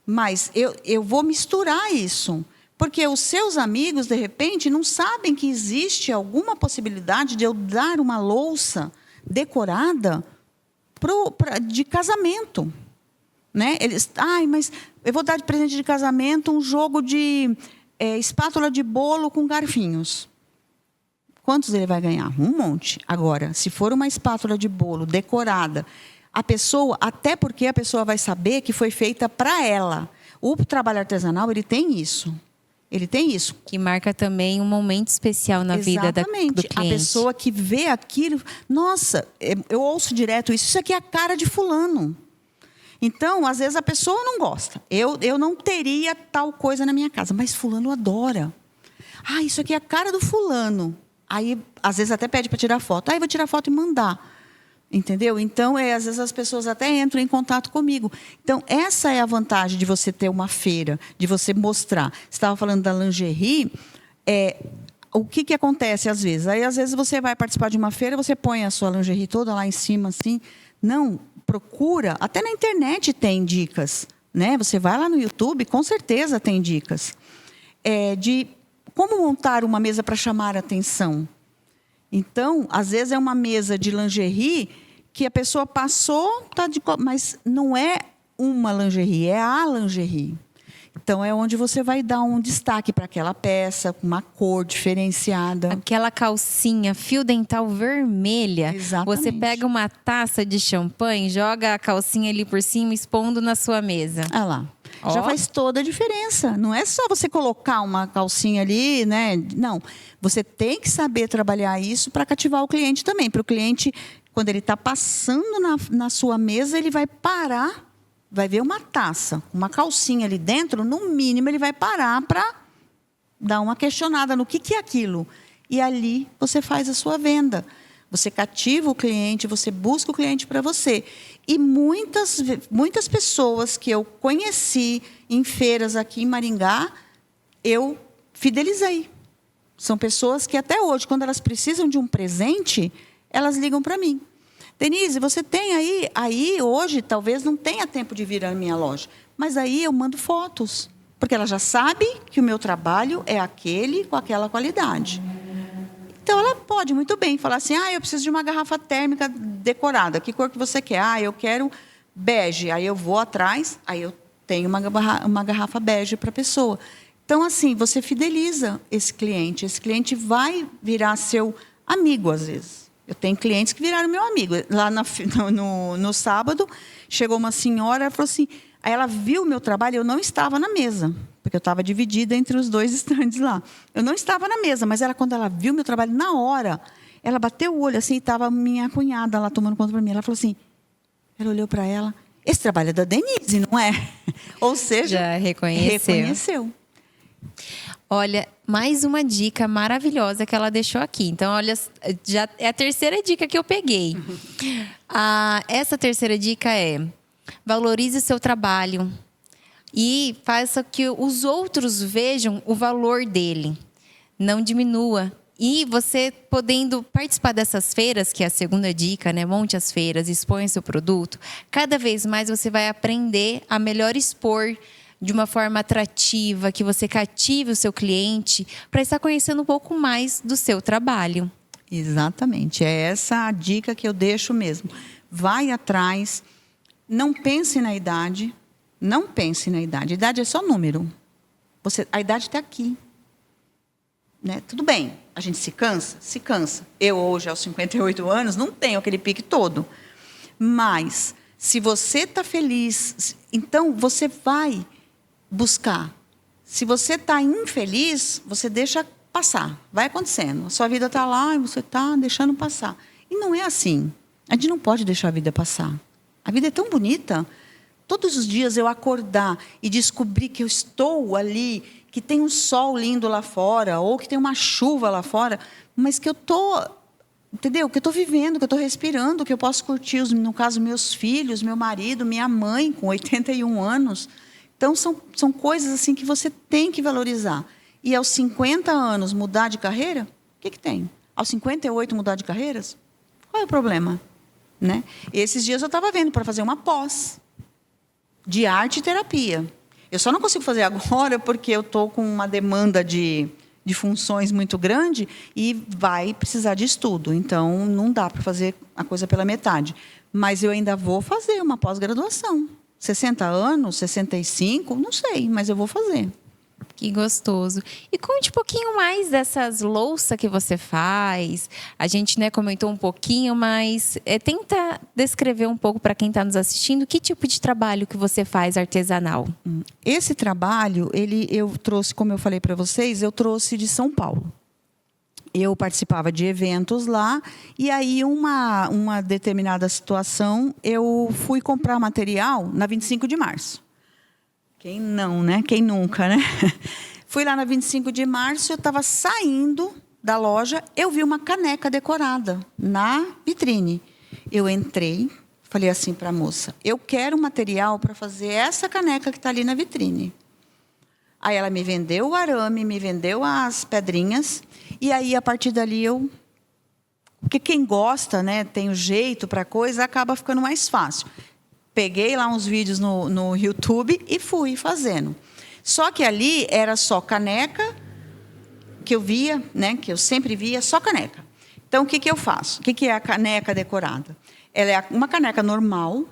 Mas eu vou misturar isso. Porque os seus amigos, de repente, não sabem que existe alguma possibilidade de eu dar uma louça decorada de casamento. Né? Eles, mas eu vou dar de presente de casamento um jogo de espátula de bolo com garfinhos. Quantos ele vai ganhar? Um monte. Agora, se for uma espátula de bolo decorada, a pessoa, até porque a pessoa vai saber que foi feita para ela. O trabalho artesanal, ele tem isso. Ele tem isso. Que marca também um momento especial na vida do cliente. A pessoa que vê aquilo... Nossa, eu ouço direto isso. Isso aqui é a cara de fulano. Então, às vezes, a pessoa não gosta. Eu não teria tal coisa na minha casa, mas fulano adora. Isso aqui é a cara do fulano. Aí, às vezes, até pede para tirar foto. Eu vou tirar foto e mandar. Entendeu? Então, às vezes as pessoas até entram em contato comigo. Então, essa é a vantagem de você ter uma feira, de você mostrar. Você estava falando da lingerie. O que acontece às vezes? Aí, às vezes, você vai participar de uma feira, você põe a sua lingerie toda lá em cima, assim. Não, procura. Até na internet tem dicas. Né? Você vai lá no YouTube, com certeza tem dicas. De como montar uma mesa para chamar a atenção. Então, às vezes é uma mesa de lingerie que a pessoa passou, mas não é uma lingerie, é a lingerie. Então, é onde você vai dar um destaque para aquela peça, com uma cor diferenciada. Aquela calcinha fio dental vermelha. Exatamente. Você pega uma taça de champanhe, joga a calcinha ali por cima, expondo na sua mesa. Olha lá. Já faz toda a diferença. Não é só você colocar uma calcinha ali, né? Não. Você tem que saber trabalhar isso para cativar o cliente também. Para o cliente, quando ele está passando na sua mesa, ele vai parar, vai ver uma taça, uma calcinha ali dentro, no mínimo ele vai parar para dar uma questionada no que é aquilo. E ali você faz a sua venda. Você cativa o cliente, você busca o cliente para você. E muitas pessoas que eu conheci em feiras aqui em Maringá, eu fidelizei. São pessoas que até hoje, quando elas precisam de um presente, elas ligam para mim. Denise, você tem aí hoje, talvez não tenha tempo de vir à minha loja, mas aí eu mando fotos, porque ela já sabe que o meu trabalho é aquele com aquela qualidade. Então, ela pode muito bem falar assim, eu preciso de uma garrafa térmica decorada. Que cor que você quer? Eu quero bege. Aí eu vou atrás, aí eu tenho uma garrafa bege para a pessoa. Então, assim, você fideliza esse cliente. Esse cliente vai virar seu amigo, às vezes. Eu tenho clientes que viraram meu amigo. Lá no sábado, chegou uma senhora, ela falou assim... Aí ela viu o meu trabalho, eu não estava na mesa, porque eu estava dividida entre os 2 estandes lá. Eu não estava na mesa, mas quando ela viu o meu trabalho, na hora, Ela bateu o olho assim, estava minha cunhada lá tomando conta para mim. Ela falou assim, ela olhou para ela, esse trabalho é da Denise, não é? Ou seja, Já reconheceu. Olha, mais uma dica maravilhosa que ela deixou aqui. Então, olha, já é a terceira dica que eu peguei. Essa terceira dica é: valorize o seu trabalho e faça que os outros vejam o valor dele. Não diminua. E você podendo participar dessas feiras, que é a segunda dica, né? Monte as feiras, exponha seu produto. Cada vez mais você vai aprender a melhor expor de uma forma atrativa, que você cative o seu cliente para estar conhecendo um pouco mais do seu trabalho. Exatamente, é essa a dica que eu deixo mesmo. Vai atrás, não pense na idade, não pense na idade. A idade é só número. A idade está aqui. Né? Tudo bem, a gente se cansa? Se cansa. Eu hoje, aos 58 anos, não tenho aquele pique todo. Mas, se você está feliz, então você vai buscar. Se você está infeliz, você deixa passar. Vai acontecendo. A sua vida está lá e você está deixando passar. E não é assim. A gente não pode deixar a vida passar. A vida é tão bonita. Todos os dias eu acordar e descobrir que eu estou ali, que tem um sol lindo lá fora, ou que tem uma chuva lá fora, mas que eu estou, entendeu? Que eu estou vivendo, que eu estou respirando, que eu posso curtir, no caso, meus filhos, meu marido, minha mãe, com 81 anos. Então, são coisas assim que você tem que valorizar. E aos 50 anos mudar de carreira, o que tem? Aos 58 mudar de carreiras? Qual é o problema? Né? Esses dias eu estava vendo para fazer uma pós de arte e terapia. Eu só não consigo fazer agora porque eu estou com uma demanda de funções muito grande e vai precisar de estudo. Então, não dá para fazer a coisa pela metade. Mas eu ainda vou fazer uma pós-graduação. 60 anos, 65, não sei, mas eu vou fazer. Que gostoso. E conte um pouquinho mais dessas louças que você faz. A gente, né, comentou um pouquinho, mas tenta descrever um pouco para quem está nos assistindo que tipo de trabalho que você faz artesanal. Esse trabalho, eu trouxe, como eu falei para vocês, eu trouxe de São Paulo. Eu participava de eventos lá e aí uma determinada situação eu fui comprar material na 25 de março. Quem não, né? Quem nunca, né? Fui lá na 25 de março, eu estava saindo da loja, eu vi uma caneca decorada na vitrine. Eu entrei, falei assim para a moça, eu quero material para fazer essa caneca que está ali na vitrine. Aí ela me vendeu o arame, me vendeu as pedrinhas, e aí, a partir dali, porque quem gosta, né, tem o jeito para a coisa, acaba ficando mais fácil. Peguei lá uns vídeos no YouTube e fui fazendo. Só que ali era só caneca, que eu via, né, que eu sempre via, só caneca. Então, o que eu faço? O que é a caneca decorada? Ela é uma caneca normal,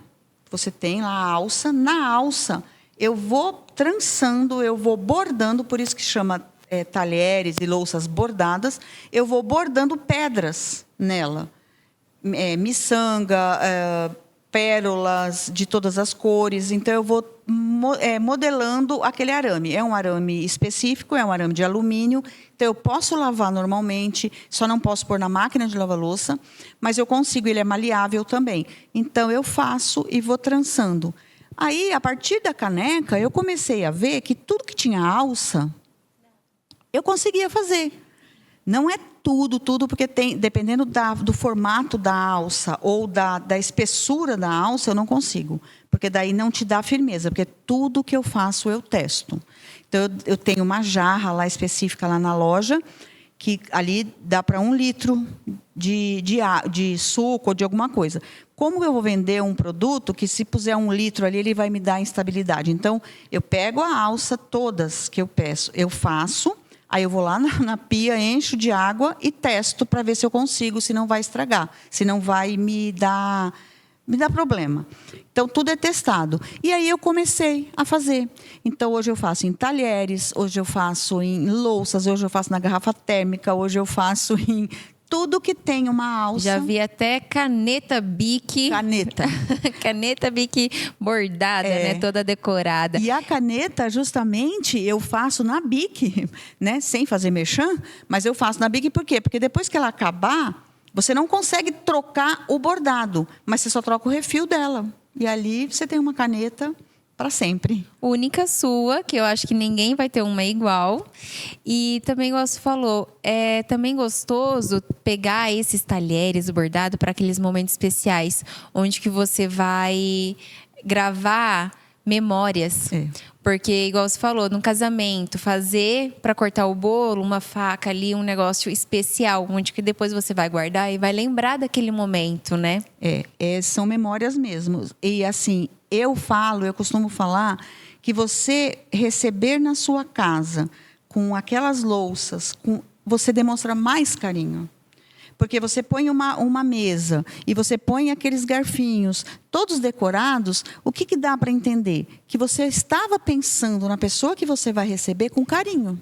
você tem lá a alça. Na alça, eu vou trançando, eu vou bordando, por isso que chama talheres e louças bordadas, eu vou bordando pedras nela. Miçanga, pérolas de todas as cores. Então, eu vou modelando aquele arame. É um arame específico, é um arame de alumínio. Então, eu posso lavar normalmente, só não posso pôr na máquina de lavar louça, mas eu consigo, ele é maleável também. Então, eu faço e vou trançando. Aí, a partir da caneca, eu comecei a ver que tudo que tinha alça, eu conseguia fazer. Não é tudo, porque dependendo do formato da alça ou da espessura da alça, eu não consigo. Porque daí não te dá firmeza, porque tudo que eu faço, eu testo. Então, eu tenho uma jarra lá específica lá na loja, que ali dá para 1 litro de suco ou de alguma coisa. Como eu vou vender um produto que, se puser 1 litro ali, ele vai me dar instabilidade? Então, eu pego a alça, todas que eu peço, eu faço. Aí eu vou lá na pia, encho de água e testo para ver se eu consigo, se não vai estragar, se não vai me dar problema. Então, tudo é testado. E aí eu comecei a fazer. Então, hoje eu faço em talheres, hoje eu faço em louças, hoje eu faço na garrafa térmica, hoje eu faço em tudo que tem uma alça. Já vi até caneta Bic. Caneta Bic bordada, né? Toda decorada. E a caneta, justamente, eu faço na Bic, né? Sem fazer merchan, mas eu faço na Bic por quê? Porque depois que ela acabar, Você não consegue trocar o bordado, mas você só troca o refil dela. E ali você tem uma caneta para sempre. Única sua, que eu acho que ninguém vai ter uma igual. E também, igual você falou, é também gostoso pegar esses talheres, o bordado, para aqueles momentos especiais, onde que você vai gravar memórias. É. Porque, igual você falou, no casamento, fazer para cortar o bolo, uma faca ali, um negócio especial, onde que depois você vai guardar e vai lembrar daquele momento, né? São memórias mesmo. E assim, eu costumo falar que você receber na sua casa com aquelas louças, você demonstra mais carinho. Porque você põe uma mesa e você põe aqueles garfinhos, todos decorados, o que dá para entender? Que você estava pensando na pessoa que você vai receber com carinho.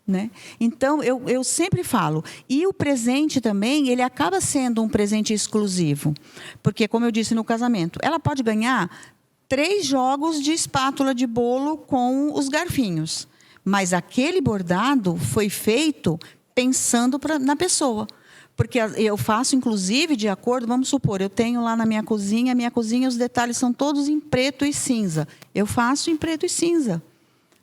Né? Então, eu sempre falo. E o presente também, ele acaba sendo um presente exclusivo. Porque, como eu disse no casamento, ela pode ganhar 3 jogos de espátula de bolo com os garfinhos. Mas aquele bordado foi feito pensando na pessoa. Porque eu faço, inclusive, de acordo, vamos supor, eu tenho lá na minha cozinha os detalhes são todos em preto e cinza. Eu faço em preto e cinza.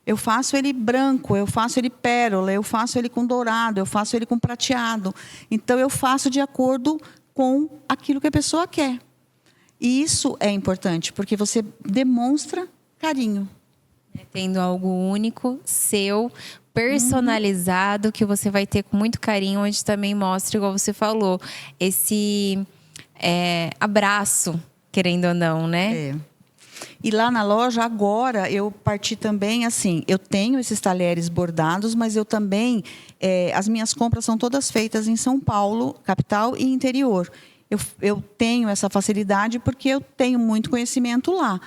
Eu faço ele branco, eu faço ele pérola, eu faço ele com dourado, eu faço ele com prateado. Então, eu faço de acordo com aquilo que a pessoa quer. E isso é importante, porque você demonstra carinho. Tendo algo único, seu, personalizado, que você vai ter com muito carinho, onde também mostra, igual você falou, esse abraço, querendo ou não, né? E lá na loja, agora, eu parti também, assim, eu tenho esses talheres bordados, mas eu também, as minhas compras são todas feitas em São Paulo, capital e interior. Eu tenho essa facilidade porque eu tenho muito conhecimento lá.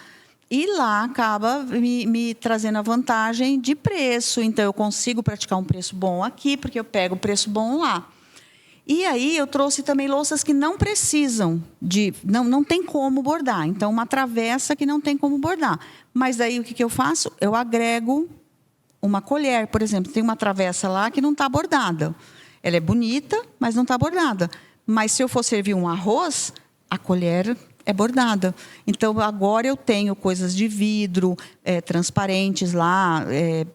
E lá acaba me trazendo a vantagem de preço. Então, eu consigo praticar um preço bom aqui, porque eu pego o preço bom lá. E aí, eu trouxe também louças que não precisam não tem como bordar. Então, uma travessa que não tem como bordar. Mas daí, o que eu faço? Eu agrego uma colher, por exemplo. Tem uma travessa lá que não está bordada. Ela é bonita, mas não está bordada. Mas, se eu for servir um arroz, a colher é bordada. Então, agora eu tenho coisas de vidro, transparentes lá,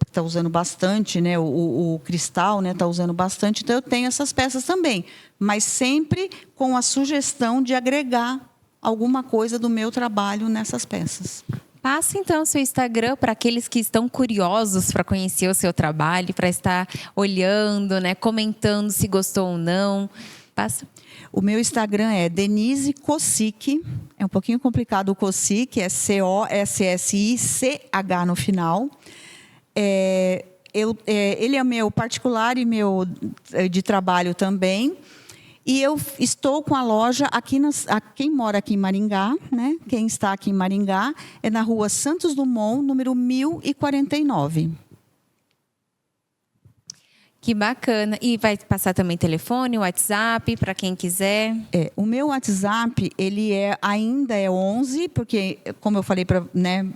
está usando bastante, né? O cristal está usando bastante. Então, eu tenho essas peças também. Mas sempre com a sugestão de agregar alguma coisa do meu trabalho nessas peças. Passa, então, o seu Instagram para aqueles que estão curiosos para conhecer o seu trabalho, para estar olhando, né? Comentando se gostou ou não. Passa. O meu Instagram é Denise Kossich. É um pouquinho complicado o Kossich, é Kossich no final. Ele é meu particular e meu de trabalho também. E eu estou com a loja aqui, quem mora aqui em Maringá, né? Quem está aqui em Maringá, é na rua Santos Dumont, número 1049. Que bacana. E vai passar também telefone, WhatsApp, para quem quiser? O meu WhatsApp, ele ainda é 11, porque, como eu falei,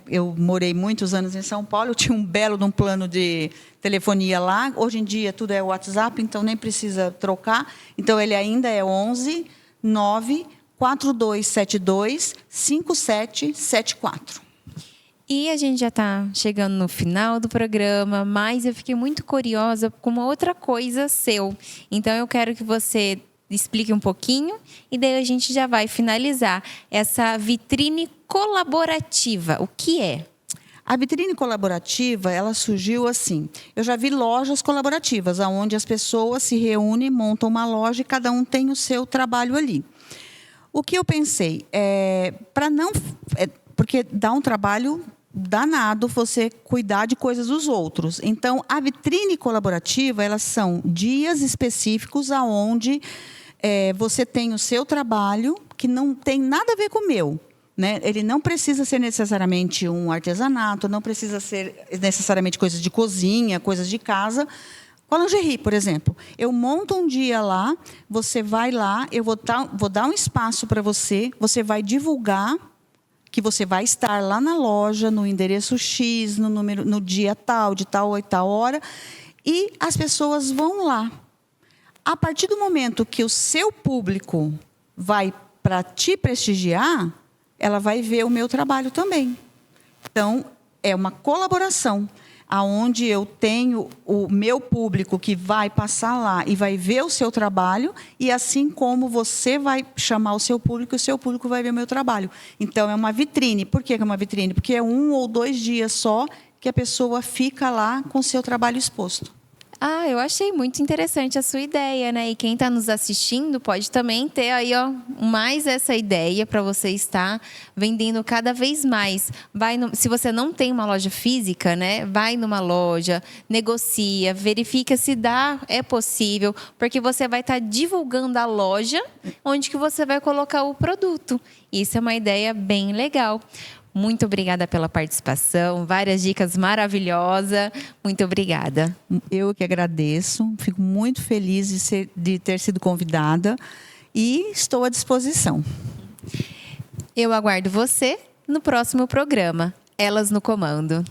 eu morei muitos anos em São Paulo, eu tinha um belo de um plano de telefonia lá. Hoje em dia, tudo é WhatsApp, então nem precisa trocar. Então, ele ainda é 11 9 4272 5774. E a gente já está chegando no final do programa, mas eu fiquei muito curiosa com uma outra coisa seu. Então, eu quero que você explique um pouquinho e daí a gente já vai finalizar. Essa vitrine colaborativa, o que é? A vitrine colaborativa, ela surgiu assim. Eu já vi lojas colaborativas, onde as pessoas se reúnem, montam uma loja e cada um tem o seu trabalho ali. O que eu pensei? Porque dá um trabalho danado você cuidar de coisas dos outros. Então, a vitrine colaborativa, elas são dias específicos onde você tem o seu trabalho, que não tem nada a ver com o meu. Né? Ele não precisa ser necessariamente um artesanato, não precisa ser necessariamente coisas de cozinha, coisas de casa. Com a lingerie, por exemplo. Eu monto um dia lá, você vai lá, eu vou dar um espaço para você, você vai divulgar que você vai estar lá na loja, no endereço X, no dia tal, de tal ou tal hora, e as pessoas vão lá. a partir do momento que o seu público vai para te prestigiar, ela vai ver o meu trabalho também. Então, é uma colaboração, aonde eu tenho o meu público que vai passar lá e vai ver o seu trabalho, e assim como você vai chamar o seu público vai ver o meu trabalho. Então, é uma vitrine. Por que é uma vitrine? Porque é 1 ou 2 dias só que a pessoa fica lá com o seu trabalho exposto. Ah, eu achei muito interessante a sua ideia, né? E quem está nos assistindo pode também ter aí, ó, mais essa ideia para você estar vendendo cada vez mais. Se você não tem uma loja física, né? Vai numa loja, negocia, verifica se é possível, porque você vai estar divulgando a loja onde que você vai colocar o produto. Isso é uma ideia bem legal. Muito obrigada pela participação, várias dicas maravilhosas. Muito obrigada. Eu que agradeço, fico muito feliz de ter sido convidada e estou à disposição. Eu aguardo você no próximo programa, Elas no Comando.